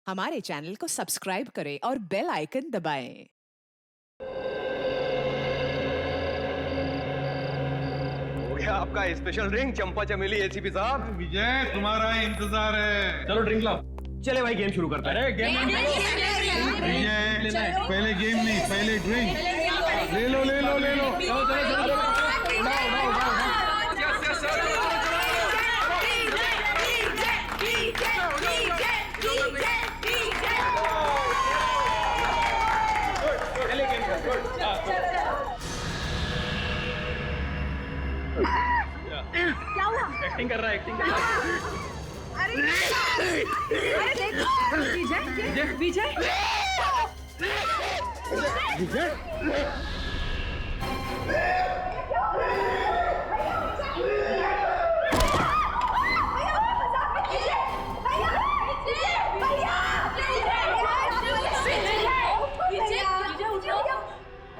हमारे चैनल को सब्सक्राइब करें और बेल आइकन दबाएं। हो गया आपका स्पेशल ड्रिंक चंपा चमेली एसीपी साहब। विजय तुम्हारा इंतजार है। चलो ड्रिंक लाओ। चले भाई गेम शुरू करते हैं। विजय पहले गेम नहीं पहले ड्रिंक ले लो ले लो ले लो। क्या हुआ? एक्टिंग कर रहा है, एक्टिंग कर रहा है। अरे देखो विजय विजय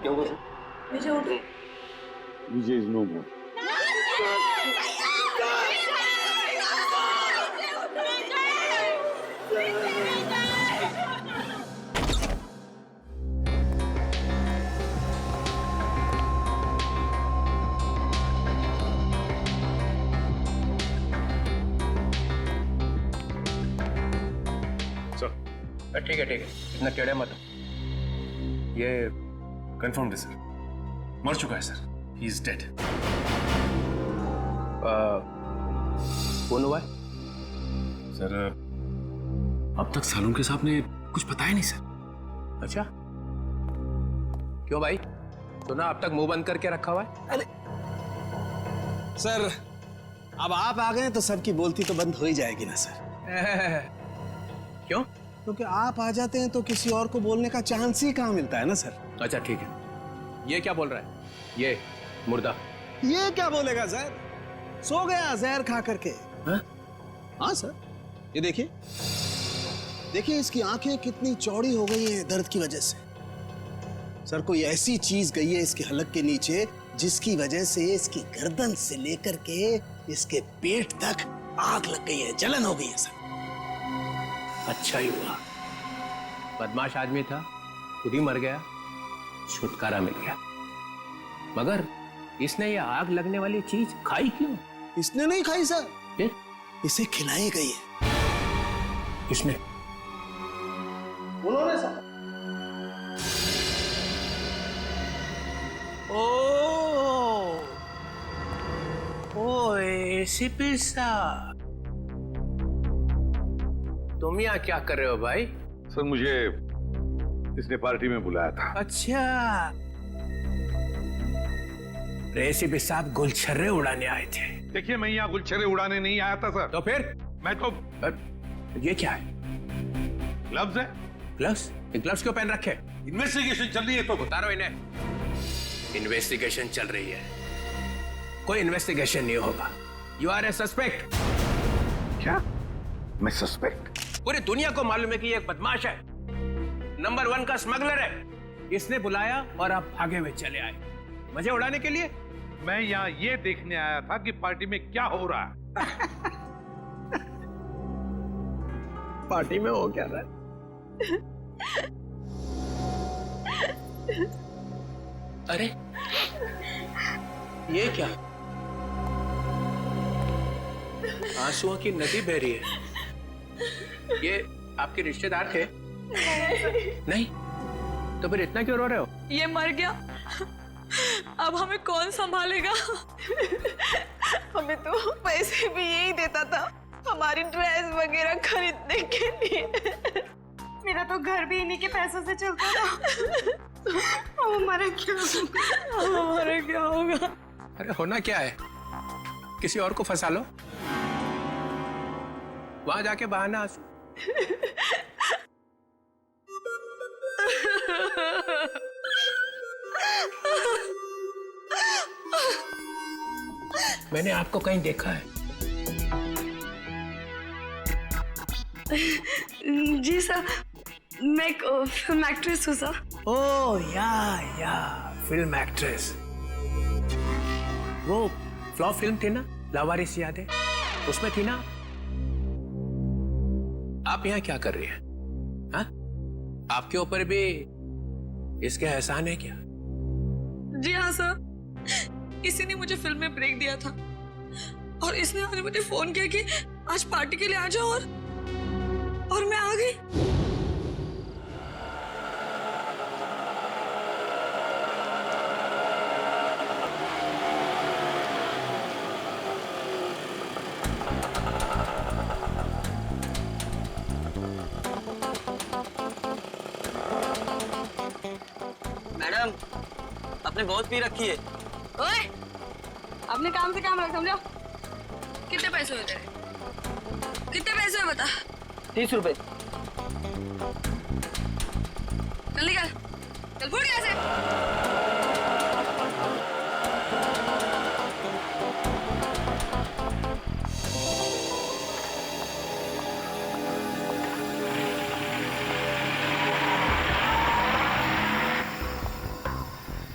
क्या हुआ? विजय उठो। विजय इज नो मोर। ठीक है इतना टेढ़े मत। ये कंफर्म्ड है सर, मर चुका है सर, ही इज डेड। कौन हुआ है? सर अब तक सालुंके साहब ने कुछ बताया नहीं सर। अच्छा क्यों भाई? सुना अब तक मुंह बंद करके रखा हुआ है। अरे सर अब आप आ गए तो सबकी बोलती तो बंद हो ही जाएगी ना सर। क्यों? क्योंकि आप आ जाते हैं तो किसी और को बोलने का चांस ही कहाँ मिलता है ना सर। अच्छा ठीक है। ये क्या बोल रहा है? ये मुर्दा ये क्या बोलेगा सर? सो गया जहर खा करके। हाँ सर ये देखिए देखिए इसकी आंखें कितनी चौड़ी हो गई हैं दर्द की वजह से। सर कोई ऐसी चीज गई है इसके हलक के नीचे जिसकी वजह से इसकी गर्दन से लेकर के इसके पेट तक आग लग गई है, जलन हो गई है सर। अच्छा ही हुआ, बदमाश आदमी था, खुद ही मर गया, छुटकारा मिल गया। मगर इसने ये आग लगने वाली चीज खाई क्यों? इसने नहीं खाई सर, फिर? इसे खिलाई गई है। किसने? उन्होंने सर। ओ एसीपी साहब, तुम यहाँ क्या कर रहे हो भाई? सर मुझे इसने पार्टी में बुलाया था। अच्छा एसीपी साहब गुलछर्रे उड़ाने आए थे। देखिए मैं यहाँ गुलछर्रे उड़ाने नहीं आया था सर। तो फिर? मैं तो ये क्या है? ग्लव्स है। ग्लव्स? ये ग्लव्स क्यों पहन रखे? इन्वेस्टिगेशन चल रही है तो उतारो इन्हें। इन्वेस्टिगेशन चल रही है, कोई इन्वेस्टिगेशन नहीं होगा। You are a suspect. क्या? मैं सस्पेक्ट? पूरी दुनिया को मालूम है कि ये एक बदमाश है, नंबर 1 का स्मगलर है। इसने बुलाया और आप भागे हुए चले आए मजे उड़ाने के लिए। मैं यहाँ ये देखने आया था कि पार्टी में क्या हो रहा है। पार्टी में हो क्या रहा है? अरे ये क्या? आंसुओं की नदी बह रही है। ये आपके रिश्तेदार थे? नहीं तो फिर इतना क्यों रो रहे हो? ये मर गया, अब हमें कौन संभालेगा? हमें तो पैसे भी यही देता था हमारी ड्रेस वगैरह खरीदने के लिए। मेरा तो घर भी इन्हीं के पैसों से चलता था। अब हमारा क्या होगा? अरे होना क्या है, किसी और को फंसा लो, वहां जाके बहाना आंसू। मैंने आपको कहीं देखा है। जी सर, मैं एक फिल्म एक्ट्रेस हूँ सर। ओह या फिल्म एक्ट्रेस। वो फ्लॉप फिल्म थी ना, लावारिस याद है? उसमें थी ना। आप यहाँ क्या कर रही हैं? हाँ? आपके ऊपर भी इसके एहसान है क्या? जी हाँ सर, इसी ने मुझे फिल्म में ब्रेक दिया था और इसने आज मुझे फोन किया कि आज पार्टी के लिए आ जाओ और मैं आ गई। मैडम, आपने बहुत पी रखी है। ओए, अपने काम से काम रख, समझो। कितने पैसे हुए तेरे? कितने पैसे हुए बता? 30 रुपए। चल निकल, चल फुट यहाँ से।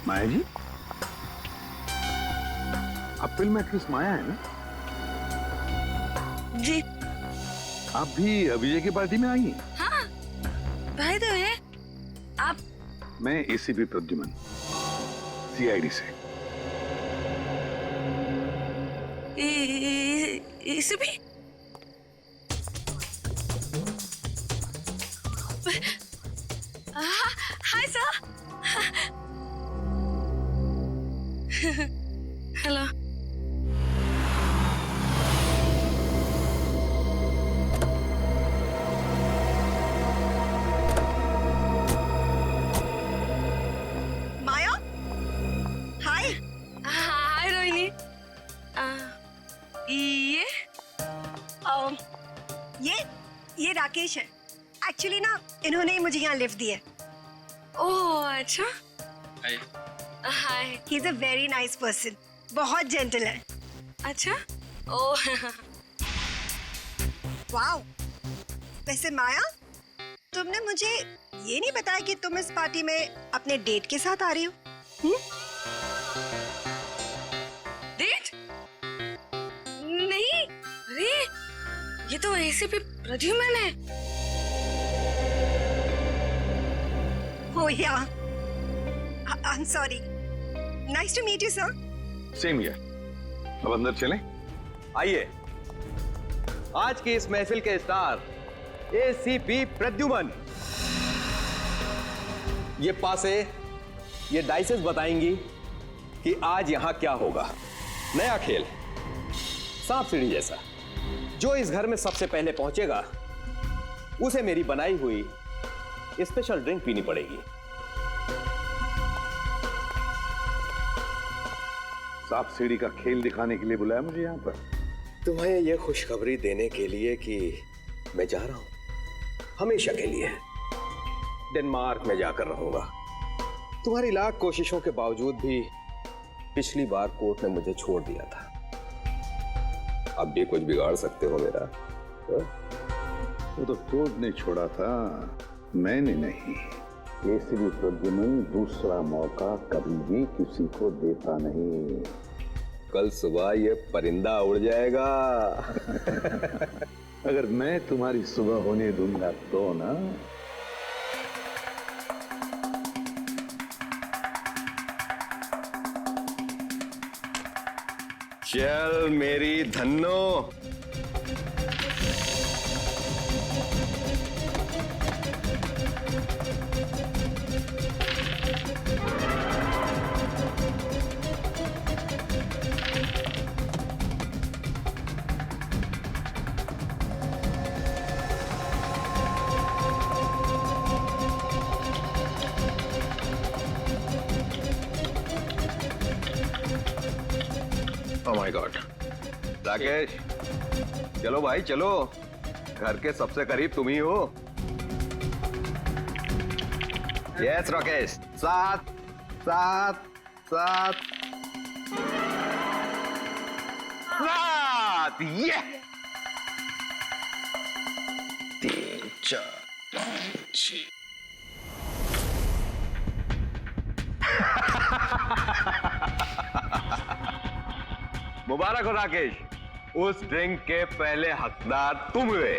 माया जी, आप फिल्म एक्ट्रेस माया है ना? जी आप भी विजय की पार्टी में आई हैं? हाँ, भाई तो है आप। मैं एसीपी प्रद्युमन, सीआईडी से। इसे भी हाय सर। हेलो। माया, हाय। हाय रोहिणी। ये राकेश है। एक्चुअली ना इन्होंने ही मुझे यहाँ लिफ्ट दी है। ओह अच्छा। Hi. Hi. He is a very nice person, बहुत जेंटल है। अच्छा। Oh wow. वैसे माया, तुमने मुझे ये नहीं बताया कि तुम इस पार्टी में अपने डेट के साथ आ रही हो? डेट? नहीं, अरे ये तो एसीपी प्रद्युमन है। Oh yeah, I am sorry. Nice to meet you sir. Same here. अब अंदर चलें? आइए, आज की इस महफिल के स्टार एसीपी प्रद्युमन। ये पासे, ये डाइसेस बताएंगी कि आज यहां क्या होगा। नया खेल, सांप सीढ़ी जैसा। जो इस घर में सबसे पहले पहुंचेगा उसे मेरी बनाई हुई स्पेशल ड्रिंक पीनी पड़ेगी। सांप सीढ़ी का खेल दिखाने के लिए बुलाया मुझे यहाँ पर? तुम्हें यह खुशखबरी देने के लिए कि मैं जा रहा हूं हमेशा के लिए। डेनमार्क में जाकर रहूंगा। तुम्हारी लाख कोशिशों के बावजूद भी पिछली बार कोर्ट ने मुझे छोड़ दिया था। अब भी कुछ बिगाड़ सकते हो मेरा? वो तो कोर्ट ने छोड़ा था, मैंने नहीं। एसीपी प्रद्युमन दूसरा मौका कभी भी किसी को देता नहीं। कल सुबह ये परिंदा उड़ जाएगा। अगर मैं तुम्हारी सुबह होने दूंगा तो ना। चल मेरी Dhanno. Oh my God. Rakesh, चलो भाई चलो, घर के सबसे करीब तुम ही हो। यस राकेश, सात सात सात सात। ये 3 4 5 6। मुबारक हो राकेश, उस ड्रिंक के पहले हकदार तुम हुए।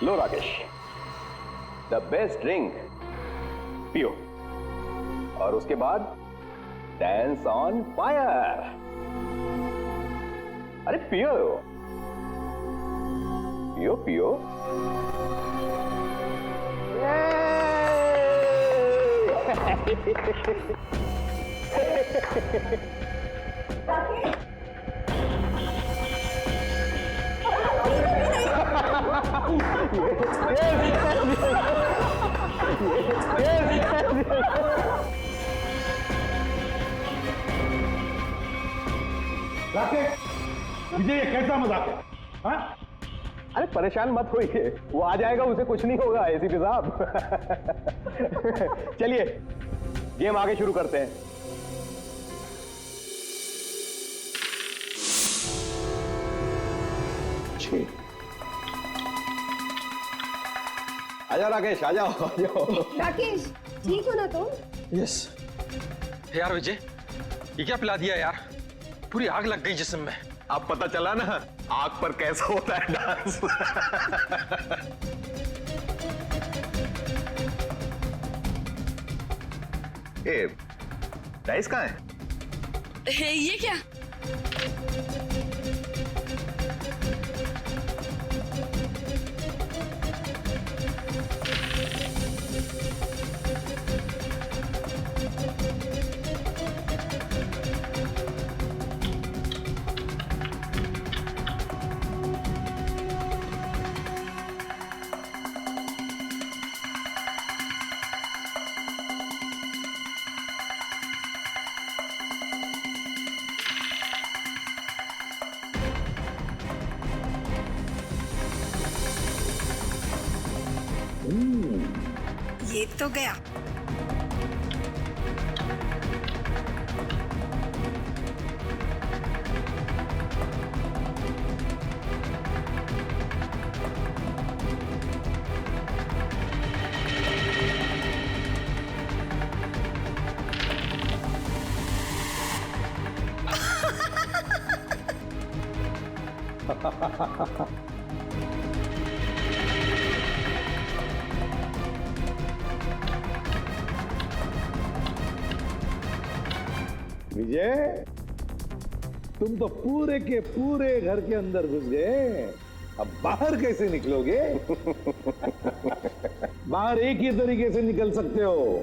लो राकेश, द बेस्ट ड्रिंक पियो और उसके बाद डांस ऑन फायर। अरे पियो पियो पियो। विजय, ये कैसा मजाक है? हाँ? अरे परेशान मत होइए, वो आ जाएगा, उसे कुछ नहीं होगा एसीपी साहब। चलिए गेम आगे शुरू करते हैं। आजा राकेश, आ जाओ आ जाओ। राकेश, ठीक हो ना तुम? यस। यार विजय, ये क्या पिला दिया यार? पूरी आग लग गई जिस्म में। अब पता चला ना आग पर कैसा होता है डांस। ए, डाइस कहाँ है? ये क्या? ये तो गया। विजय, तुम तो पूरे के पूरे घर के अंदर घुस गए, अब बाहर कैसे निकलोगे? बाहर एक ही तरीके से निकल सकते हो,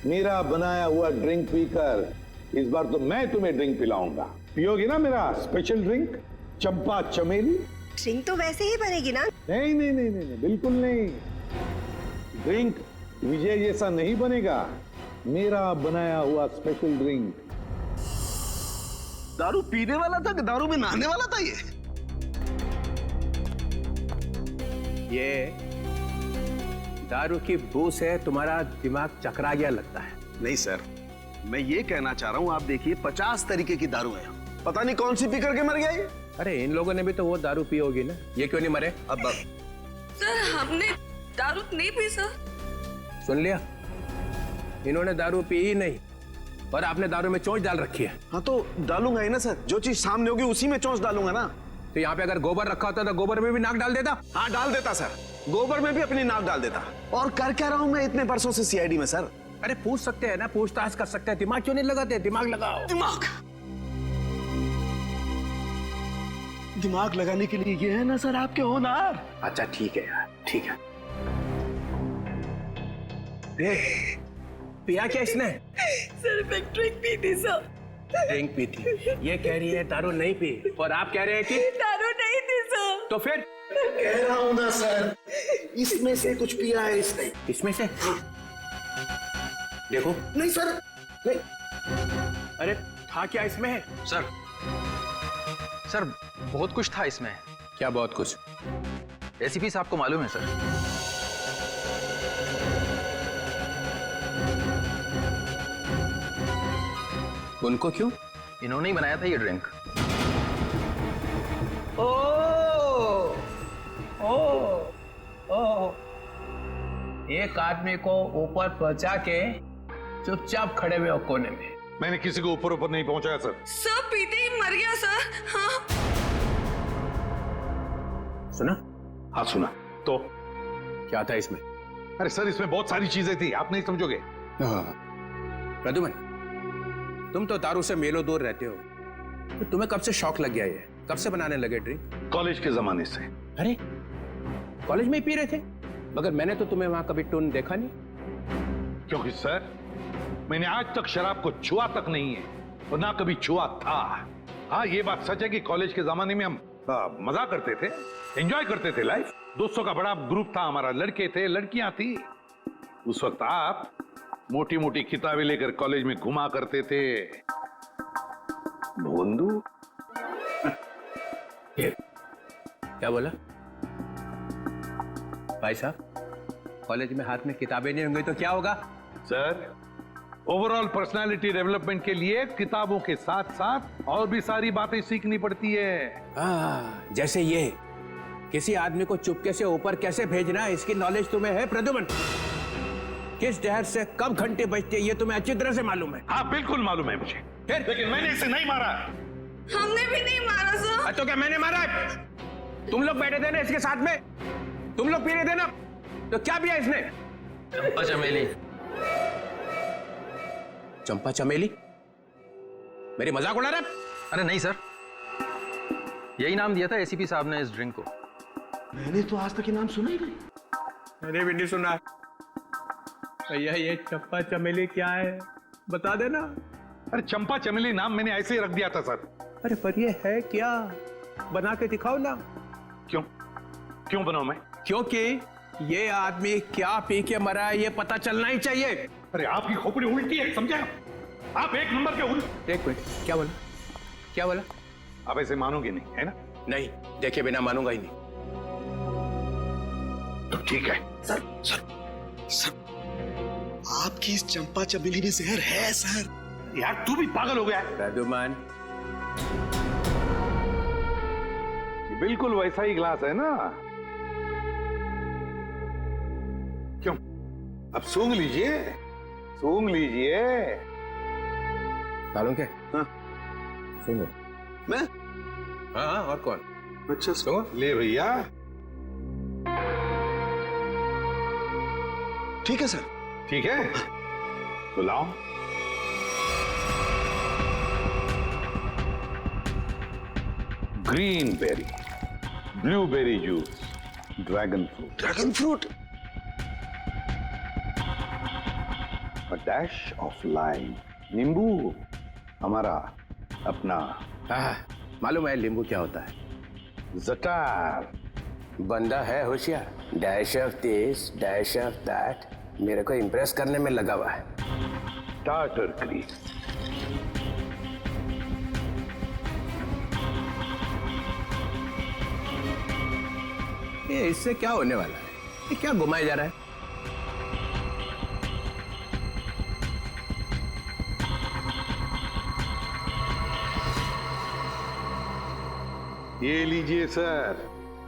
मेरा बनाया हुआ ड्रिंक पीकर। इस बार तो मैं तुम्हें ड्रिंक पिलाऊंगा, पियोगी ना मेरा स्पेशल ड्रिंक चंपा चमेली? ड्रिंक तो वैसे ही बनेगी ना? नहीं नहीं नहीं नहीं, नहीं बिल्कुल नहीं। ड्रिंक विजय जैसा नहीं बनेगा, मेरा बनाया हुआ स्पेशल ड्रिंक। दारू पीने वाला था कि दारू में नहाने वाला था ये दारू की बू से तुम्हारा दिमाग चकरा गया लगता है। नहीं सर, मैं ये कहना चाह रहा हूँ, आप देखिए 50 तरीके की दारू है, पता नहीं कौन सी पी करके मर गया ये। अरे इन लोगों ने भी तो वो दारू पी होगी ना, ये क्यों नहीं मरे? अब सर हमने दारू नहीं पी सर। सुन लिया, इन्होंने दारू पी ही नहीं और आपने दारू में चोंच डाल रखी है। हाँ तो डालूंगा ही ना सर, जो चीज सामने होगी उसी में चोंच डालूंगा ना। तो यहाँ पे अगर गोबर रखा होता तो गोबर में भी नाक डाल देता। हाँ डाल देता सर, गोबर में भी अपनी नाक डाल देता। और कर क्या रहा हूँ मैं इतने बरसों से सीआईडी में सर? अरे पूछ सकते हैं ना, पूछताछ कर सकते हैं, दिमाग क्यों नहीं लगाते? दिमाग लगाओ। दिमाग लगाने के लिए ये है ना सर आपके होनहार। अच्छा ठीक है यार, ठीक है। पिया क्या इसने? सिर्फ एक ड्रिंक पी थी सर। ड्रिंक पी थी, ये कह रही है दारू नहीं पी, और आप कह रहे हैं कि दारू नहीं थी सर। तो फिर? कह रहा हूँ ना सर, इसमें से कुछ पिया है इसने। इसमें से? देखो। नहीं सर, नहीं। अरे था क्या इसमें? सर बहुत कुछ था इसमें। क्या बहुत कुछ? एसीपी साहब को मालूम है सर। उनको क्यों? इन्होंने ही बनाया था ये ड्रिंक। एक आदमी को ऊपर पहुंचा के चुपचाप खड़े हुए हो कोने में। मैंने किसी को ऊपर ऊपर नहीं पहुंचाया सर। सब पीते ही मर गया सर। हाँ सुना? हाँ सुना। तो क्या था इसमें? अरे सर, इसमें बहुत सारी चीजें थी, आप नहीं समझोगे। प्रद्युमन, तुम तो दारू से मेलो दूर रहते हो, तो तुम्हें कब से शौक लग गया ये? कब से बनाने लगे ड्रिंक? कॉलेज के जमाने से। अरे कॉलेज में ही पी रहे थे? मगर मैंने तो तुम्हें वहां कभी टून देखा नहीं। क्योंकि सर, मैंने आज तक शराब को छुआ तक नहीं है और ना कभी छुआ था। हाँ, ये बात सच है कि कॉलेज के जमाने में हम मजा करते थे, एंजॉय करते थे लाइफ। दोस्तों का बड़ा ग्रुप था हमारा, लड़के थे, लड़कियां थी। उस वक्त आप मोटी मोटी किताबें लेकर कॉलेज में घुमा करते थे। भोंदू, क्या बोला भाई साहब? कॉलेज में हाथ में किताबें नहीं होंगी तो क्या होगा? सर, ओवरऑल पर्सनालिटी डेवलपमेंट के लिए किताबों के साथ साथ और भी सारी बातें सीखनी पड़ती है। जैसे ये किसी आदमी को चुपके से ऊपर कैसे भेजना है, इसकी नॉलेज तुम्हें है प्रद्युमन? किस डहर से कब घंटे बजते हैं ये तुम्हें अच्छी तरह से मालूम है। हाँ, बिल्कुल मालूम है मुझे। फिर? लेकिन मैंने इसे नहीं मारा। हमने भी नहीं मारा सर। तो क्या मैंने मारा है? तुम लोग बैठे थे ना इसके साथ में, तुम लोग पी रहे थे ना, तो क्या पिया इसने? चंपा चमेली। चंपा चमेली? मेरी मजाक उड़ा रहा है? अरे नहीं सर, यही नाम दिया था एसीपी साहब ने इस ड्रिंक को। मैंने तो आज तक ये नाम सुना ही नहीं। मैंने भी नहीं सुना। भैया ये चंपा चमेली क्या है, बता देना। अरे चंपा चमेली नाम मैंने ऐसे ही रख दिया था सर। अरे पर ये है क्या, बना के दिखाओ ना। क्यों क्यों बनाऊं मैं? क्योंकि ये आदमी क्या पी के मरा है ये पता चलना ही चाहिए। अरे आपकी खोपड़ी उल्टी है, समझे? आप एक नंबर के उल्टे। एक मिनट, क्या बोला? क्या बोला? आप ऐसे मानोगे नहीं, है ना? नहीं, देखे बिना मानूंगा ही नहीं। तो ठीक है। सर सर सर, आपकी इस चंपा चमेली में जहर है सर। यार तू भी पागल हो गया है। प्रद्युमन, ये बिल्कुल वैसा ही ग्लास है ना? क्यों? अब सूंघ लीजिए, सूंघ लीजिए। सालों के? हाँ। सुनो। मैं? हाँ, और कौन? अच्छा सुनो। ले भैया। ठीक है सर। ठीक है, तो लाओ। Green berry, blueberry juice, dragon fruit, dragon fruit, a dash of lime, नींबू, हमारा अपना। हाँ, मालूम है नींबू क्या होता है? जटार। बंदा है होशियार, dash of this dash of that, मेरे को इम्प्रेस करने में लगा हुआ है। टार्टर क्रीम, ये इससे क्या होने वाला है? ये क्या घुमाया जा रहा है? ये लीजिए सर,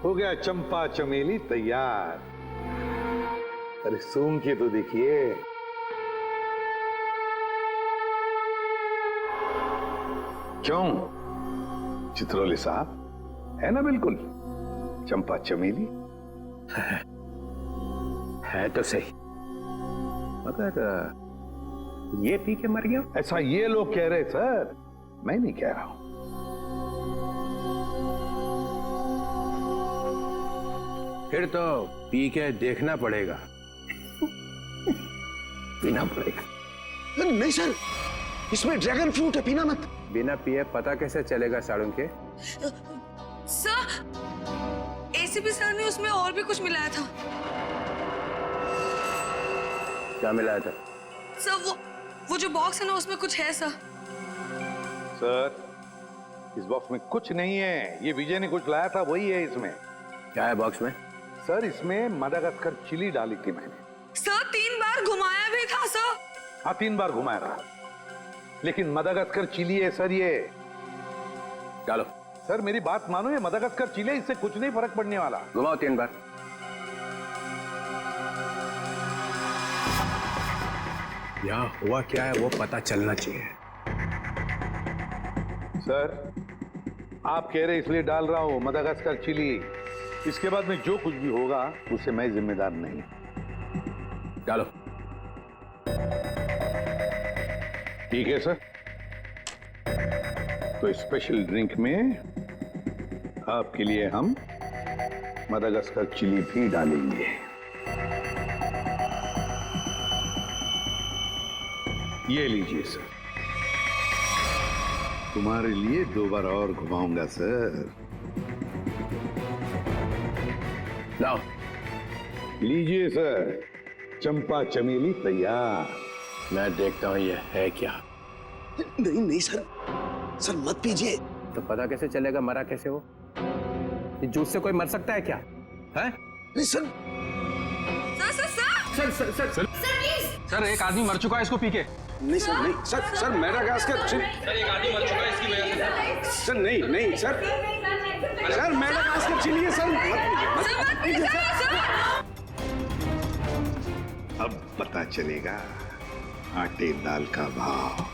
हो गया चंपा चमेली तैयार। अरे सूंघ के तो देखिए। क्यों चित्रोले साहब, है ना बिल्कुल चंपा चमेली? है तो सही, मगर ये पी के मर गया। ऐसा ये लोग कह रहे सर, मैं नहीं कह रहा हूं। फिर तो पी के देखना पड़ेगा। पीना पड़ेगा। नहीं सर, इसमें ड्रैगन फ्रूट है, पीना मत। बिना पिए पता कैसे चलेगा साड़ू के? सर, एसीपी सर ने उसमें और भी कुछ मिलाया था। क्या मिलाया था? सर वो जो बॉक्स है ना, उसमें कुछ है सर। सर, इस बॉक्स में कुछ नहीं है, ये विजय ने कुछ लाया था वही है इसमें। क्या है बॉक्स में? सर, इसमें मदागास्कर चिली डाली थी मैंने। सर 3 बार घुमाया भी था सर। हाँ, 3 बार घुमाया था, लेकिन मदागास्कर चिली है सर ये। डालो। सर मेरी बात मानो, ये मदागास्कर चिली, इससे कुछ नहीं फर्क पड़ने वाला। घुमाओ 3 बार। यहाँ हुआ क्या है वो पता चलना चाहिए। सर, आप कह रहे इसलिए डाल रहा हूं, मदागास्कर चिली। इसके बाद में जो कुछ भी होगा उससे मैं जिम्मेदार नहीं। डालो। ठीक है सर। तो स्पेशल ड्रिंक में आपके लिए हम मदागास्कर चिली भी डालेंगे। ये लीजिए सर, तुम्हारे लिए 2 बार और घुमाऊंगा सर। लाओ। लीजिए सर, चंपा चमेली तैयार। मैं देखता हूं ये है क्या। नहीं नहीं सर, सर मत पीजिए। तो पता कैसे चलेगा मरा कैसे हो? इस जूस से कोई मर सकता है क्या? है? नहीं सर। सर सर एक आदमी मर चुका है इसको पी के। नहीं सर, नहीं sir, sir Madagascar chilli. Sir एक आदमी मर चुका है इसकी वजह से। सर नहीं नहीं सर, सर मेडागास्कर चिली है सर। मत पीजिए सर। अब पता चलेगा आटे दाल का भाव।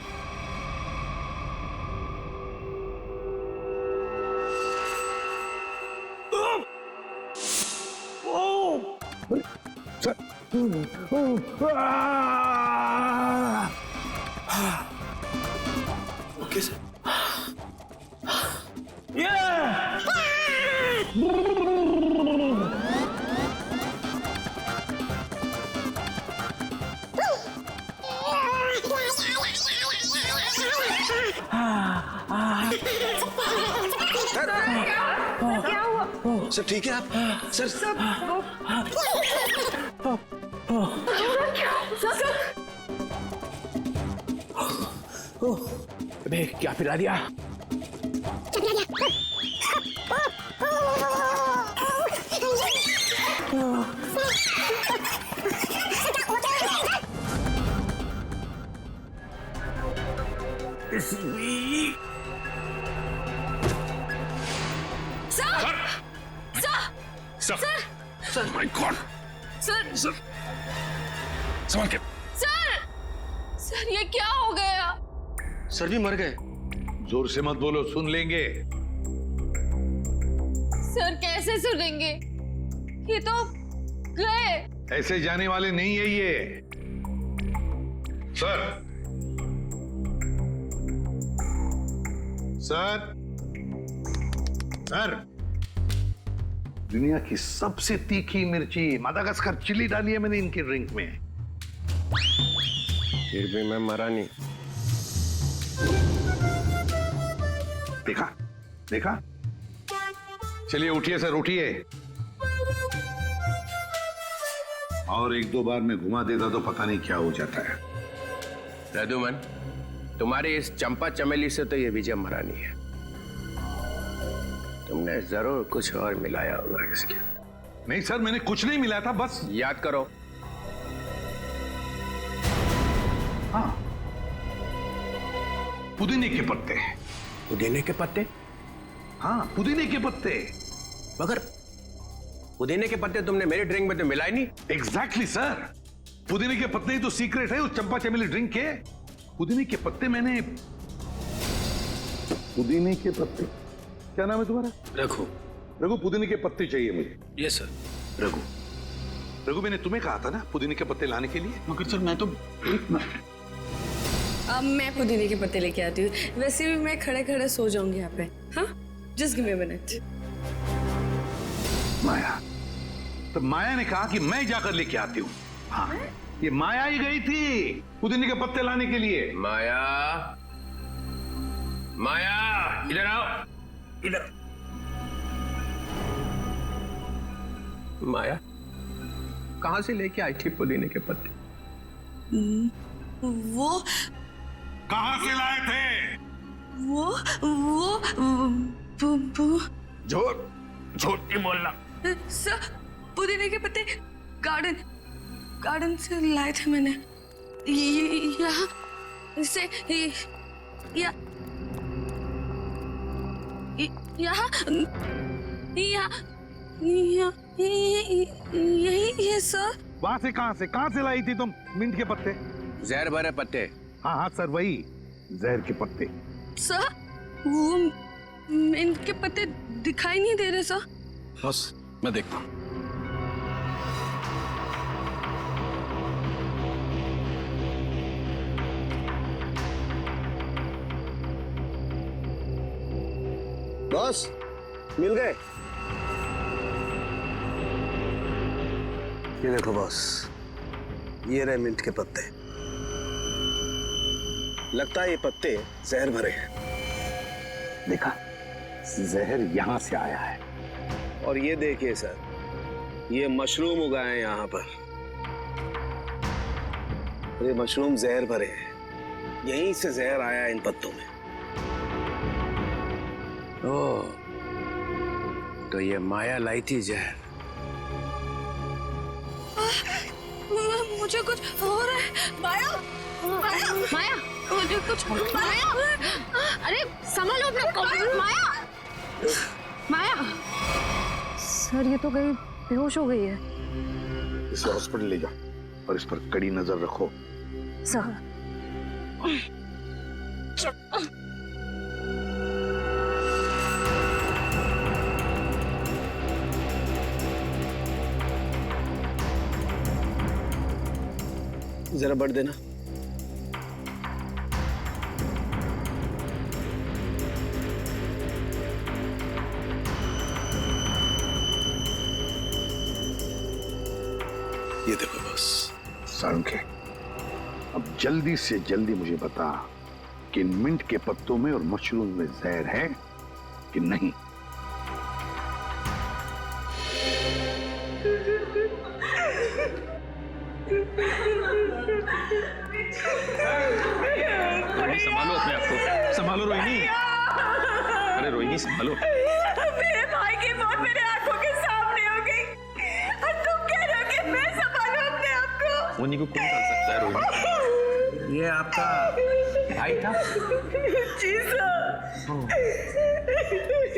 Okay sir. सर ठीक है आप? सर अबे क्या पिला दिया? Sir my God. सर संभाल के। सर ये क्या हो गया? सर भी मर गए। जोर से मत बोलो, सुन लेंगे। सर कैसे सुनेंगे? ये तो गए। ऐसे जाने वाले नहीं है ये। सर सर सर, दुनिया की सबसे तीखी मिर्ची मदागास्कर चिली डाली है मैंने इनके ड्रिंक में। फिर भी मैं मरा नहीं। देखा देखा। चलिए उठिए सर, उठिए। और 1-2 बार में घुमा देता तो पता नहीं क्या हो जाता है। रघुमन, तुम्हारी इस चंपा चमेली से तो ये विजय मरा नहीं है। तुमने जरूर कुछ और मिलाया होगा इसके। नहीं सर, मैंने कुछ नहीं मिलाया था, बस याद करो। हाँ, पुदीने के पत्ते। पुदीने के पत्ते? हाँ, पुदीने के पत्ते। मगर पुदीने के पत्ते तुमने मेरे ड्रिंक में तो मिलाए नहीं। एग्जैक्टली सर, पुदीने के पत्ते ही तो सीक्रेट है उस चंपा चमेली ड्रिंक के। पुदीने के पत्ते मैंने, पुदीने के पत्ते, क्या नाम है तुम्हारा? रघु। रघु, पुदीने के पत्ते चाहिए मुझे। Yes sir. रघु, रघु मैंने तुम्हें कहा था ना पुदीने के पत्ते लाने के लिए। मगर सर मैं तो अब मैं पुदीने के पत्ते लेके आती हूँ। वैसे भी मैं खड़े खड़े सो जाऊंगी यहाँ पे। हाँ, just give me a minute. Maya, तो माया ने कहा कि मैं जाकर लेके आती हूँ। हाँ, ये माया ही गई थी पुदीने के पत्ते लाने के लिए। माया, माया इधर आओ, इधर। माया कहां से लेके आई थी पुदीने के पत्ते? वो कहां से लाए थे? वो झूठ, झूठ नहीं बोलना। सर, पुदीने के पत्ते गार्डन से लाए थे मैंने। यहाँ से यही है सर। वहां से कहां से लाई थी तुम मिंट के पत्ते? जहर भरे पत्ते। हाँ हाँ सर, वही जहर के पत्ते। सर, वो इनके पत्ते दिखाई नहीं दे रहे सर। बस मैं देखता हूँ। बॉस मिल गए। ये देखो बॉस, ये रहे मिंट के पत्ते। लगता है ये पत्ते जहर भरे हैं। देखा, जहर यहां से आया है। और ये देखिए सर, ये मशरूम उगाए हैं यहाँ पर। ये मशरूम जहर भरे हैं, यहीं से जहर आया है इन पत्तों में। ओह, तो ये माया लाई थी जहर। मुझे कुछ हो रहा है। माया, माया, माया, मुझे कुछ माया। अरे संभालो अपने को। माया, माया। सर ये तो गई, बेहोश हो गई है। इसे हॉस्पिटल ले जाओ और इस पर कड़ी नजर रखो। सर जरा बढ़ देना। ये देखो बस। सालुंखे, अब जल्दी से जल्दी मुझे बता कि इन मिंट के पत्तों में और मशरूम में जहर है कि नहीं। रोहिणी संभालो अपने आप को, संभालो रोहिणी। अरे रोहिणी संभालो। मेरे भाई की मौत मेरे आंखों के सामने हो गई और तुम कह रहे हो कि मैं संभालूं अपने आप को। मुन्नी को कौन कर सकता है रोहिणी? ये आपका भाई था? जी sir.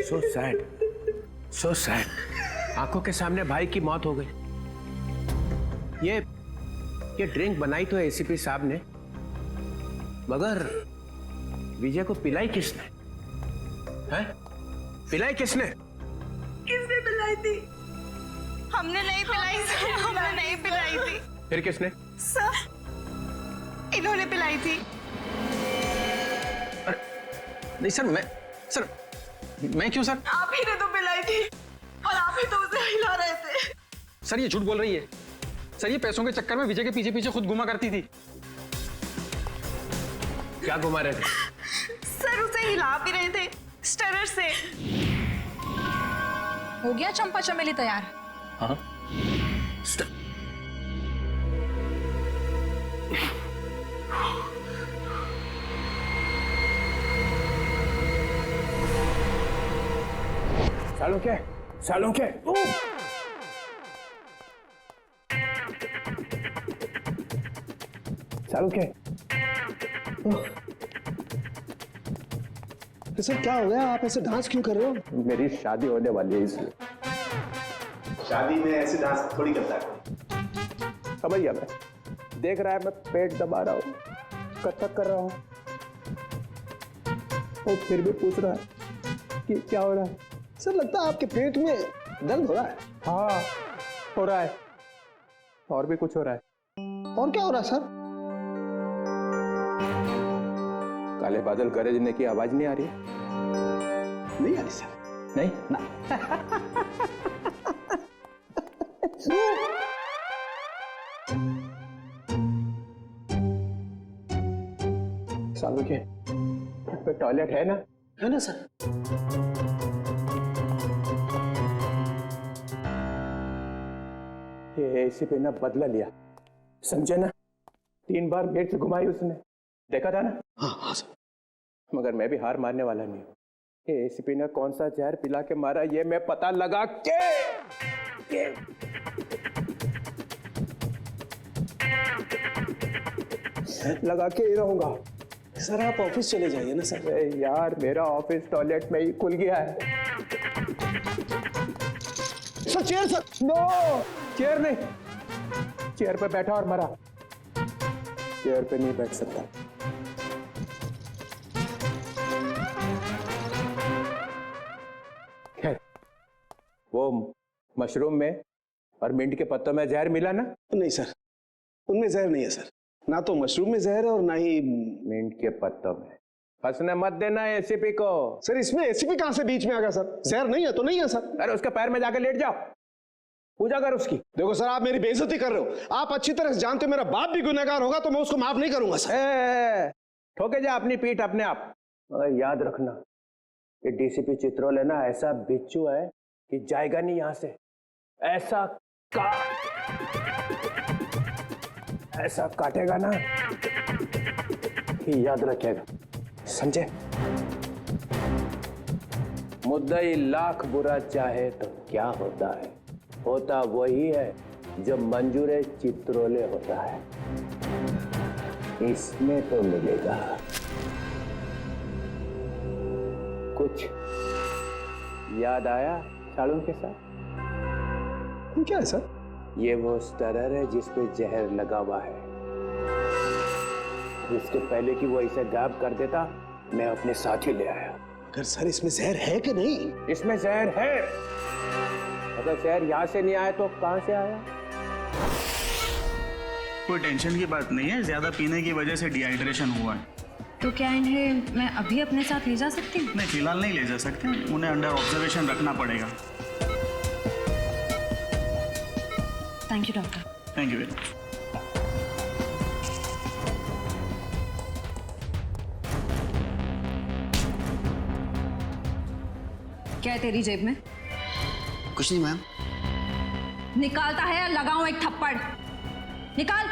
So sad, so sad. आंखों के सामने भाई की मौत हो गई। ये ड्रिंक बनाई तो एसीपी साहब ने, मगर विजय को पिलाई किसने? हैं? पिलाई किसने? किसने पिलाई थी? हमने नहीं पिलाई सर, हमने नहीं पिलाई थी। फिर किसने? सर, इन्होंने पिलाई थी। नहीं सर, मैं क्यों सर? आप ही ने तो पिलाई थी और आप ही तो उसे हिला रहे थे। सर ये झूठ बोल रही है। सर ये पैसों के चक्कर में विजय के पीछे पीछे खुद घुमा करती थी। क्या घुमा रहे थे? सर उसे हिला भी रहे थे स्टरर से। हो गया चंपा चमेली तैयार? हाँ। सालुंखे, सालुंखे। सालुंखे। सर क्या हो गया, आप ऐसे डांस क्यों कर रहे हो? मेरी शादी होने वाली है इसलिए। शादी में ऐसे डांस थोड़ी करता है। समझ गया मैं। देख रहा है मैं पेट दबा रहा हूँ, कथक कर रहा हूँ, और फिर भी पूछ रहा है कि क्या हो रहा है। सर लगता है आपके पेट में दर्द हो रहा है। हाँ हो रहा है, और भी कुछ हो रहा है। और क्या हो रहा है सर? काले बादल गरजने की आवाज नहीं आ रही? नहीं आ रही सर। नहीं ना। सालुंखे, पे टॉयलेट है ना? है ना सर। ये एसीपी ने बदला लिया, समझे ना? 3 बार गेट से घुमाई उसने, देखा था ना? हाँ हाँ सर। मगर मैं भी हार मानने वाला नहीं हूँ। ये एसीपी ने कौन सा जहर पिला के मारा ये मैं पता लगा के ही रहूंगा। सर आप ऑफिस चले जाइए ना सर। अरे यार मेरा ऑफिस टॉयलेट में ही खुल गया है। Sir chair sir. No, chair नहीं, चेयर पे बैठा और मरा, चेयर पे नहीं बैठ सकता। वो मशरूम में और मिंट के पत्तों में जहर मिला ना? नहीं सर, उनमें जहर नहीं है सर। ना तो मशरूम में जहर है और ना ही मिंट के पत्तों में। फंसने मत देना एसीपी को। सर इसमें एसीपी कहां से बीच में आ गया सर? जहर नहीं है तो नहीं है सर। अरे उसके पैर में जाकर लेट जाओ, पूजा कर उसकी। देखो सर, आप मेरी बेइज्जती कर रहे हो। आप अच्छी तरह से जानते हो मेरा बाप भी गुनहगार होगा तो मैं उसको माफ नहीं करूंगा सर। ठोके जा अपनी पीठ अपने आप। मगर याद रखना कि डीसीपी चित्रोले ना ऐसा बिच्छू है कि जाएगा नहीं यहां से। ऐसा काटेगा ना कि याद रखेगा, समझे? मुद्दई लाख बुरा चाहे तो क्या होता है, होता वही है जो मंजूर चित्रोले होता है। इसमें तो मिलेगा कुछ। याद आया साड़ू के साथ? क्या है सर? ये वो स्टरर है जिसपे जहर लगा हुआ है। इसके पहले कि वो इसे गायब कर देता, मैं अपने साथ ही ले आया। अगर सर इसमें जहर है कि नहीं? इसमें जहर है। अगर जहर यहाँ से नहीं आया तो कहाँ से आया? कोई टेंशन की बात नहीं है, ज्यादा पीने की वजह से डिहाइड्रेशन हुआ है। तो क्या इन्हें मैं अभी अपने साथ ले जा सकती हूँ? नहीं, फिलहाल नहीं ले जा सकते, उन्हें अंडर ऑब्जर्वेशन रखना पड़ेगा। Thank you doctor. Thank you very much. क्या है तेरी जेब में? कुछ नहीं मैम। निकालता है या लगाऊं एक थप्पड़? निकाल।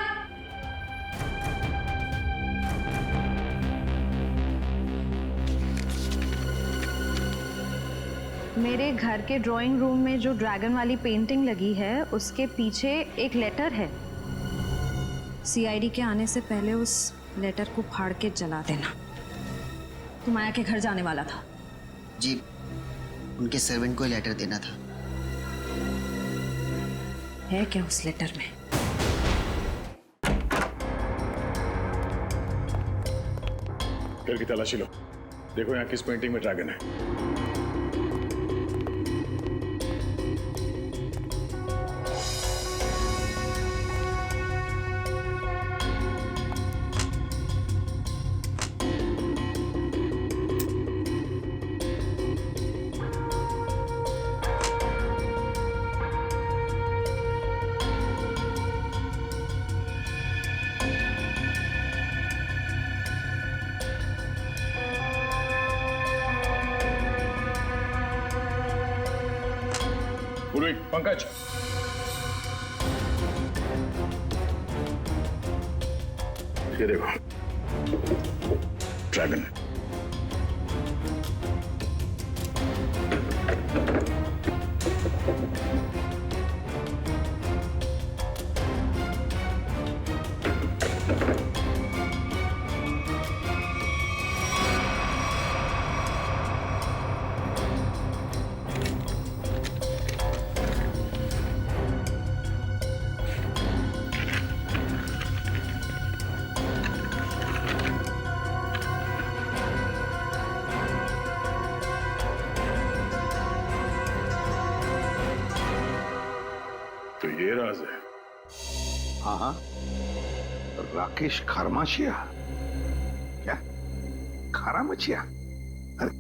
मेरे घर के ड्राइंग रूम में जो ड्रैगन वाली पेंटिंग लगी है उसके पीछे एक लेटर है। सीआईडी के आने से पहले उस लेटर को फाड़ के जला देना। तू माया के घर जाने वाला था? जी, उनके सर्वेंट को लेटर देना था। है क्या उस लेटर में? घर की तलाशी लो, देखो यहाँ किस पेंटिंग में ड्रैगन है। पंकज, ये देखो ड्रैगन। तो ये राज है। हाँ हाँ, राकेश खरमाशिया। क्या खरामचिया? अरे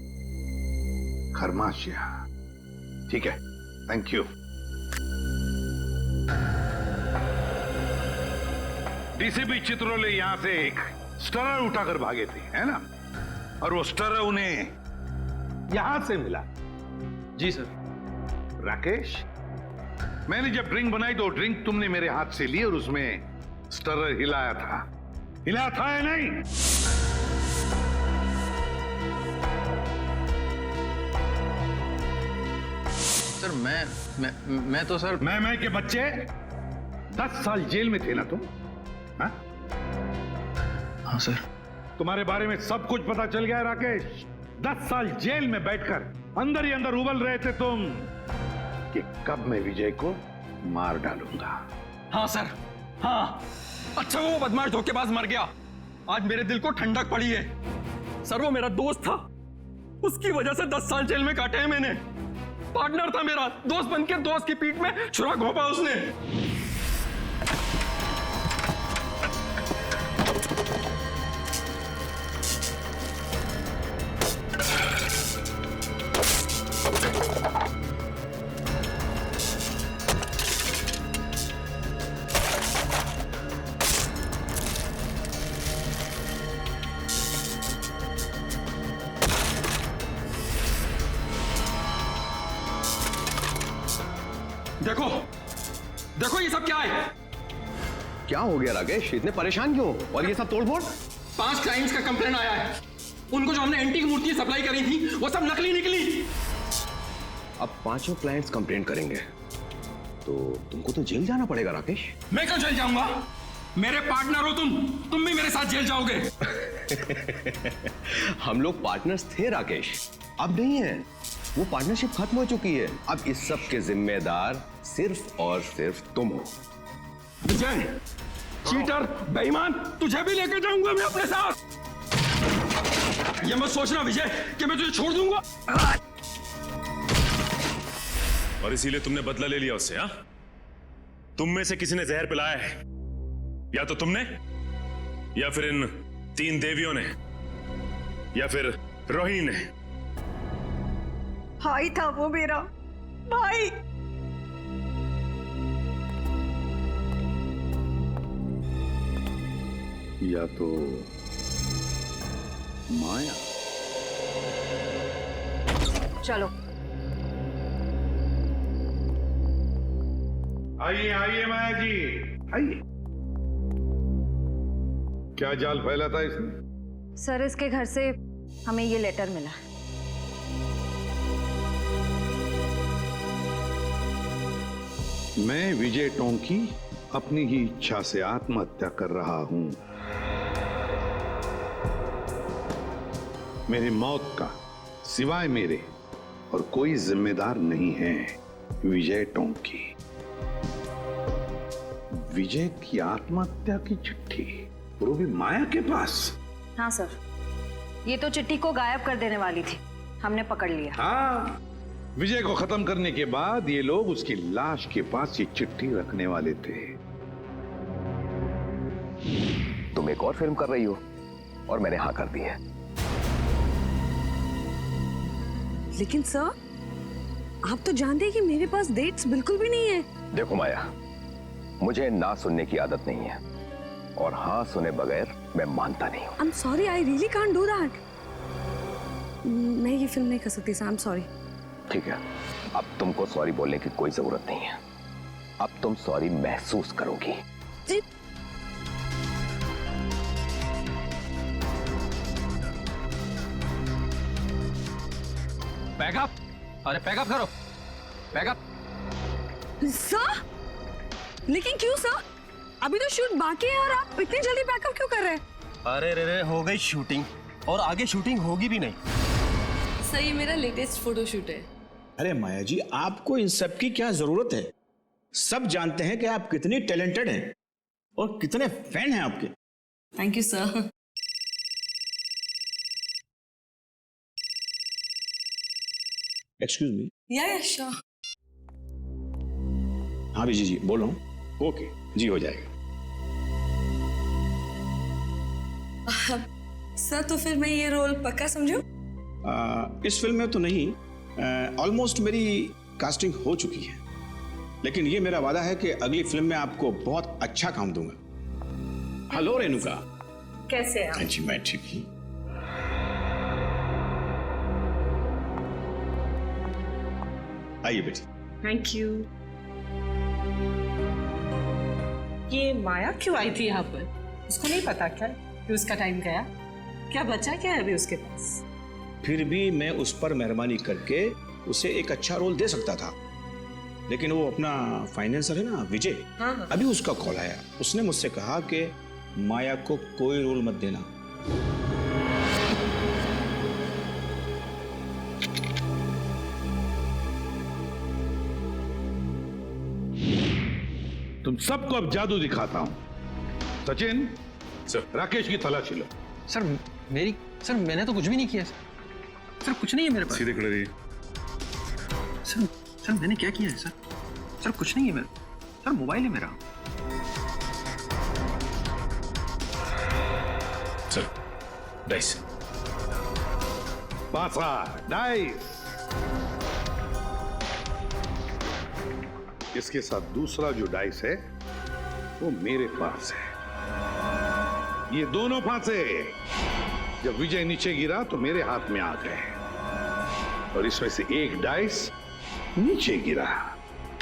खरमाशिया, ठीक है, थैंक यू। डीसीपी चित्रोले यहां से एक स्टरर उठाकर भागे थे, है ना? और वो स्टरर उन्हें यहां से मिला। जी सर। राकेश, मैंने जब ड्रिंक बनाई तो ड्रिंक तुमने मेरे हाथ से ली और उसमें स्टरर हिलाया था या नहीं? सर मैं तो सर मैं के बच्चे 10 साल जेल में थे ना तुम? हाँ? हाँ सर। तुम्हारे बारे में सब कुछ पता चल गया है राकेश। 10 साल जेल में बैठकर अंदर ही अंदर उबल रहे थे तुम कि कब मैं विजय को मार डालूंगा। हाँ सर, हाँ। अच्छा वो बदमाश धोखेबाज मर गया, आज मेरे दिल को ठंडक पड़ी है। सर वो मेरा दोस्त था, उसकी वजह से 10 साल जेल में काटे हैं मैंने। पार्टनर था मेरा, दोस्त बनके दोस्त की पीठ में छुरा घोंपा उसने। देखो देखो ये सब क्या है? क्या हो गया राकेश, इतने परेशान क्यों? और ये सब तोड़फोड़? 5 क्लाइंट्स का कंप्लेन आया है। उनको जो हमने एंटीक मूर्ति सप्लाई करी थी वो सब नकली निकली। अब 5 क्लाइंट्स कंप्लेंट करेंगे तो तुमको तो जेल जाना पड़ेगा राकेश। मैं क्यों जेल जाऊंगा? मेरे पार्टनर हो तुम भी मेरे साथ जेल जाओगे। हम लोग पार्टनर्स थे राकेश, अब नहीं है। वो पार्टनरशिप खत्म हो चुकी है। अब इस सब के जिम्मेदार सिर्फ और सिर्फ तुम हो। विजय, चीटर, बेईमान, तुझे भी लेकर जाऊंगा मैं अपने साथ। ये मत सोचना विजय कि मैं तुझे छोड़ दूंगा। और इसीलिए तुमने बदला ले लिया उससे, हाँ? तुम में से किसी ने जहर पिलाया है, या तो तुमने, या फिर इन 3 देवियों ने, या फिर रोहिणी ने। भाई था वो मेरा, भाई। या तो माया। चलो आइए आइए माया जी, आइए। क्या जाल फैला था इसने? सर, इसके घर से हमें ये लेटर मिला। मैं विजय टोंकी अपनी ही इच्छा से आत्महत्या कर रहा हूं। मेरी मौत का सिवाय मेरे और कोई जिम्मेदार नहीं है। विजय टोंकी। विजय की आत्महत्या की चिट्ठी, वो भी माया के पास। हाँ सर, ये तो चिट्ठी को गायब कर देने वाली थी, हमने पकड़ लिया। हाँ, विजय को खत्म करने के बाद ये लोग उसकी लाश के पास ये चिट्ठी रखने वाले थे। तुम एक और फिल्म कर रही हो और मैंने हाँ कर दी है। लेकिन सर, आप तो जानते हैं कि मेरे पास डेट्स बिल्कुल भी नहीं है। देखो माया, मुझे ना सुनने की आदत नहीं है और हाँ सुने बगैर मैं मानता नहीं हूँ। I'm sorry, I really can't do that. मैं ये फिल्म नहीं कर सकती सर, I'm sorry. ठीक है, अब तुमको सॉरी बोलने की कोई जरूरत नहीं है। अब तुम सॉरी महसूस करोगी। जी। पैकअप, अरे पैकअप करो, पैकअप। सर, लेकिन क्यों सर? अभी तो शूट बाकी है और आप इतनी जल्दी पैकअप क्यों कर रहे हैं? अरे रे हो गई शूटिंग और आगे शूटिंग होगी भी नहीं। सर, ये मेरा लेटेस्ट फोटोशूट है। अरे माया जी, आपको इन सब की क्या जरूरत है? सब जानते हैं कि आप कितनी टैलेंटेड हैं और कितने फैन हैं आपके। Thank you sir. Excuse me. या श्योर। हाँ विजय जी, बोल रहा हूँ। ओके जी, हो जाएगा। सर, तो फिर मैं ये रोल पक्का समझूं? इस फिल्म में तो नहीं, ऑलमोस्ट मेरी कास्टिंग हो चुकी है, लेकिन ये मेरा वादा है कि अगली फिल्म में आपको बहुत अच्छा काम दूंगा। हेलो रेणुका, कैसे हैं आप? जी मैं ठीक हूँ। आइए बेटी। Thank you. ये माया क्यों आई थी यहाँ पर? उसको नहीं पता क्या कि उसका टाइम गया? क्या बचा क्या है अभी उसके पास? फिर भी मैं उस पर मेहरबानी करके उसे एक अच्छा रोल दे सकता था, लेकिन वो अपना फाइनेंसर है ना विजय, हाँ। अभी उसका कॉल आया। उसने मुझसे कहा कि माया को कोई रोल मत देना। तुम सबको अब जादू दिखाता हूं। सचिन, सर, राकेश की तलाशी लो। सर मैंने तो कुछ भी नहीं किया सर। कुछ नहीं है मेरे पास। सीधे खड़े रहिए। सर सर मैंने क्या किया है सर? सर कुछ नहीं है मेरा। सर मोबाइल है मेरा। Sir dice. पासा डाइस। इसके साथ दूसरा जो डाइस है वो मेरे पास है। ये दोनों फांसे जब विजय नीचे गिरा तो मेरे हाथ में आ गए और इसमें से एक डाइस नीचे गिरा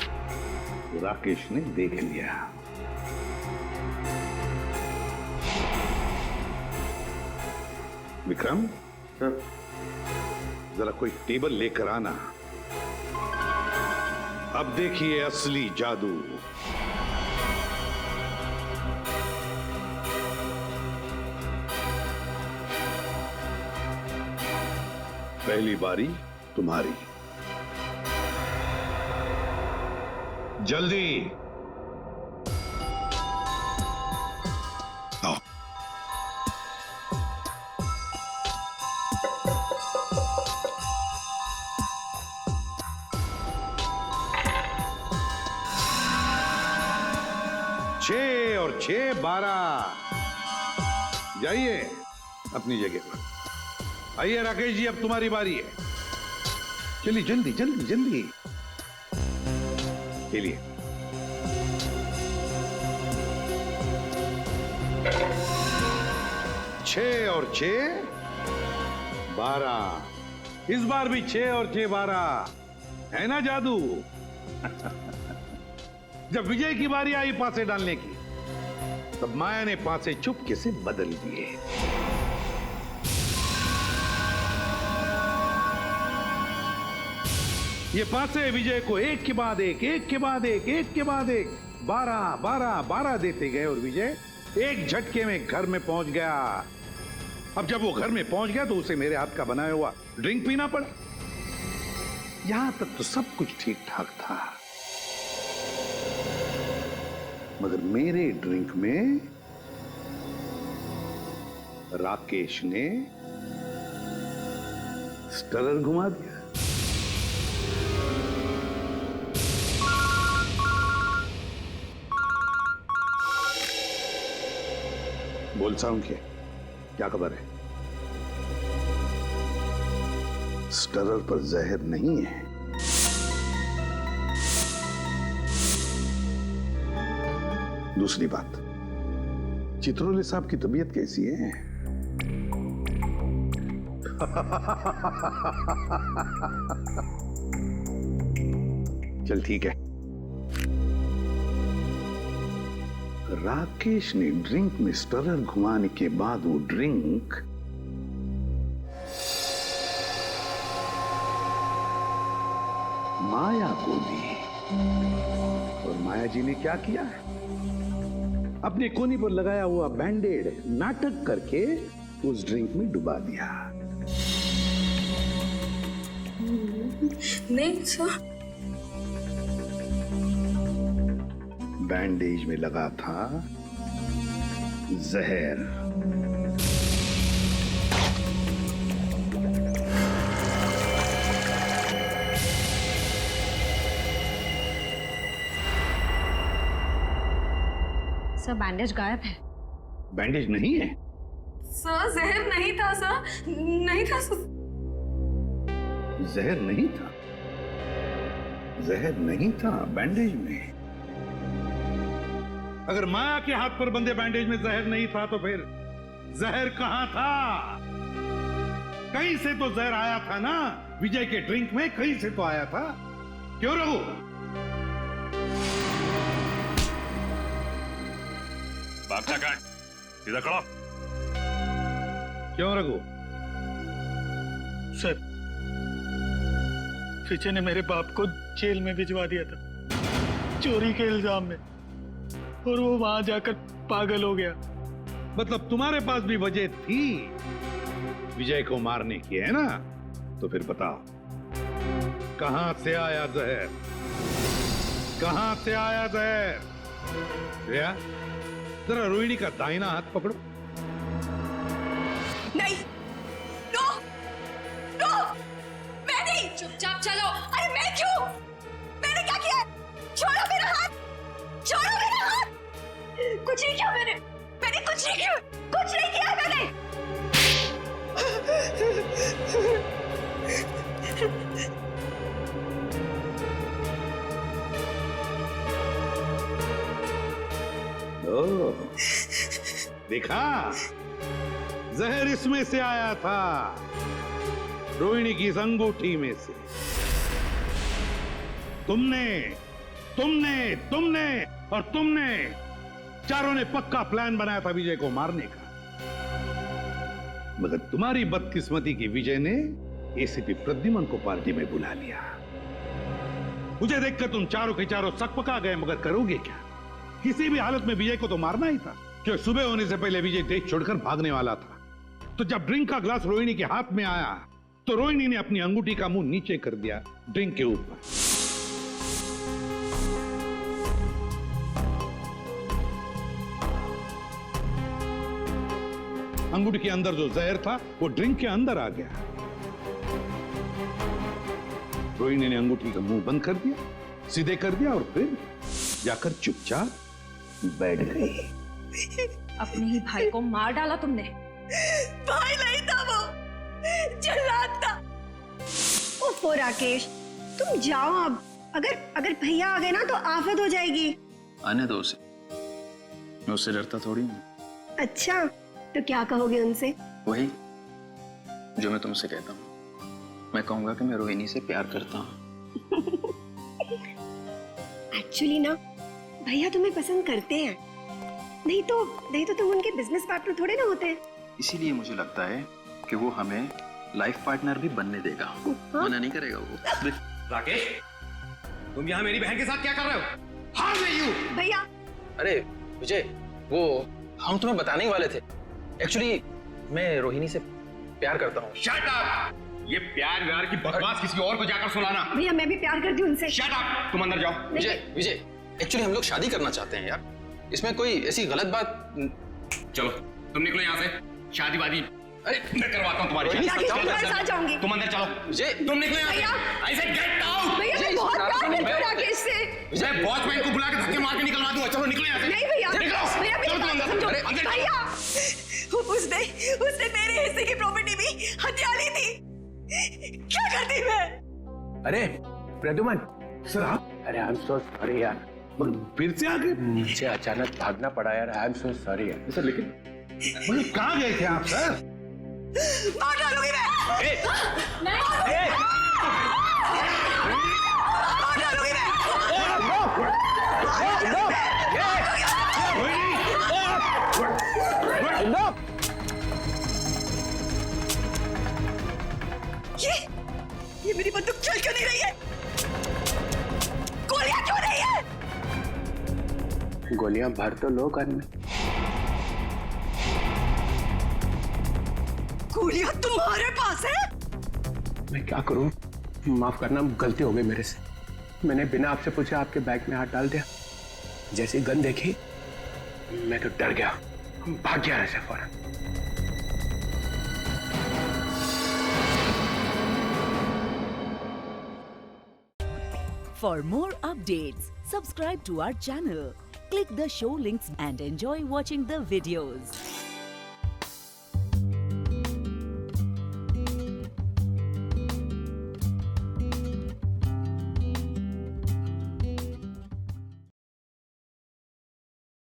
तो राकेश ने देख लिया। विक्रम जरा कोई टेबल लेकर आना। अब देखिए असली जादू। पहली बारी तुम्हारी। जल्दी आओ। छह और 6 12। जाइए अपनी जगह पर। आइए राकेश जी, अब तुम्हारी बारी है। चलिए जल्दी जल्दी जल्दी चलिए। छह और 6 12। इस बार भी 6 और 6 12 है ना जादू? जब विजय की बारी आई पासे डालने की तब माया ने पासे चुपके से बदल दिए। ये पासे विजय को एक के बाद एक के बाद एक के बाद एक 12 12 12 देते गए और विजय एक झटके में घर में पहुंच गया। अब जब वो घर में पहुंच गया तो उसे मेरे हाथ का बनाया हुआ ड्रिंक पीना पड़ा। यहां तक तो सब कुछ ठीक ठाक था, मगर मेरे ड्रिंक में राकेश ने स्टरर घुमा दिया। बोल साउंड क्या खबर है? स्टरर पर जहर नहीं है। दूसरी बात, चित्रोले साहब की तबीयत कैसी है? चल ठीक है। राकेश ने ड्रिंक में स्टरर घुमाने के बाद वो ड्रिंक माया को दी और माया जी ने क्या किया? अपने कोनी पर लगाया हुआ बैंडेड नाटक करके उस ड्रिंक में डुबा दिया। नहीं सर, बैंडेज में लगा था जहर। सर बैंडेज गायब है। बैंडेज नहीं है सर, जहर नहीं था सर, नहीं था सर। जहर नहीं था? जहर नहीं था बैंडेज में? अगर माया के हाथ पर बंधे बैंडेज में जहर नहीं था तो फिर जहर कहां था? कहीं से तो जहर आया था ना, विजय के ड्रिंक में कहीं से तो आया था। क्यों रघु? भागता कहाँ है? सीधा खड़ा। क्यों रघु? सर विजय ने मेरे बाप को जेल में भिजवा दिया था चोरी के इल्जाम में, और वो वहां जाकर पागल हो गया। मतलब तुम्हारे पास भी वजह थी विजय को मारने की, है ना? तो फिर बताओ कहां से आया जहर? कहां से आया जहर? श्रेया, जरा रोहिणी का दाहिना हाथ पकड़ो। नहीं, नो, नो, मैं नहीं। चुपचाप चलो। अरे मैं क्यों? मैंने क्या किया? छोड़ो मेरा हाथ, छोड़ो मेरा हाथ। कुछ नहीं किया मैंने कुछ नहीं किया, कुछ नहीं किया मैंने। देखा, जहर इसमें से आया था, रोहिणी की इस अंगूठी में से। तुमने और तुमने चारों ने पक्का प्लान बनाया था विजय को मारने का, मगर तुम्हारी बदकिस्मती की विजय ने एसीपी प्रद्युमन को पार्टी में बुला लिया। मुझे देखकर तुम चारों के चारों सकपका गए, मगर करोगे क्या? किसी भी हालत में विजय को तो मारना ही था, क्योंकि सुबह होने से पहले विजय देश छोड़कर भागने वाला था। तो जब ड्रिंक का ग्लास रोहिणी के हाथ में आया तो रोहिणी ने अपनी अंगूठी का मुंह नीचे कर दिया ड्रिंक के ऊपर। अंगूठी के अंदर जो जहर था वो ड्रिंक के अंदर आ गया। रोहिणी ने अंगूठी का मुंह बंद कर दिया, सीधे कर दिया, और फिर जाकर चुपचाप बैठ गई। अपने ही भाई को मार डाला तुमने। भाई नहीं था वो, जल्लाद था। ओफो राकेश, तुम जाओ अब। अगर भैया आ गए ना तो आफत हो जाएगी। आने दो उसे, मैं उससे डरता थोड़ी हूँ। अच्छा, तो क्या कहोगे उनसे? वही जो मैं तुमसे कहता हूँ। मैं कहूंगा कि मैं रोहिणी से प्यार करता हूँ। एक्चुअली ना, भैया तुम्हें पसंद करते हैं, नहीं तो तुम उनके बिजनेस पार्टनर थोड़े ना होते। इसीलिए मुझे लगता है कि वो हमें लाइफ पार्टनर भी बनने देगा। मना नहीं करेगा वो। राकेश, तुम यहाँ मेरी बहन के साथ क्या कर रहे हो? How are you? भैया। अरे विजय, वो हम तुम्हें बताने ही वाले थे। एक्चुअली मैं रोहिणी से प्यार करता हूँ। Shut up! ये प्यार व्यार की बकवास किसी और को जाकर सुनाना। भैया मैं भी प्यार करती हूँ उनसे। Shut up! तुम अंदर जाओ। विजय, एक्चुअली हम लोग शादी करना चाहते हैं यार। इसमें कोई ऐसी गलत बात। चलो तुम निकलो यहाँ से। शादी-वादी अरे मैं करवाता हूँ तुम्हारी शादी। तुम्हारे साथ जाऊंगी। तुम अंदर चलो। विजय, तुम निकलो यहाँ से। I said get out! भैया मैं बहुत प्यार करती हूँ राकेश से। विजय, वॉचमैन को बुला के धक्के मार के निकलवा दूंगा। चलो निकलो यहाँ से। नहीं भैया, निकलो। भैया चलो तुम अंदर। समझो। अरे अंदर। भैया, उसने मेरे हिस्से की प्रॉपर्टी भी हथिया ली थी। क्या करती मैं? अरे प्रद्युमन सर, अरे आई एम सो सॉरी यार, फिर से आगे नीचे अचानक भागना पड़ा यार। आई एम सो सॉरी यार सर। लेकिन कहाँ गए थे आप सर? मार डालूंगी मैं। मार डालूंगी मैं। ये मेरी बंदूक चल क्यों नहीं रही है? गोलियां क्यों नहीं है? गोलियां भर तो लो गन में। गोलियां तुम्हारे पास है? मैं क्या करूं? माफ करना, गलती हो गई मेरे से। मैंने बिना आपसे पूछे आपके बैग में हाथ डाल दिया। जैसी गन देखी मैं तो डर गया, भाग गया ऐसे फौरन। For more updates, subscribe to our channel, click the show links and enjoy watching the videos.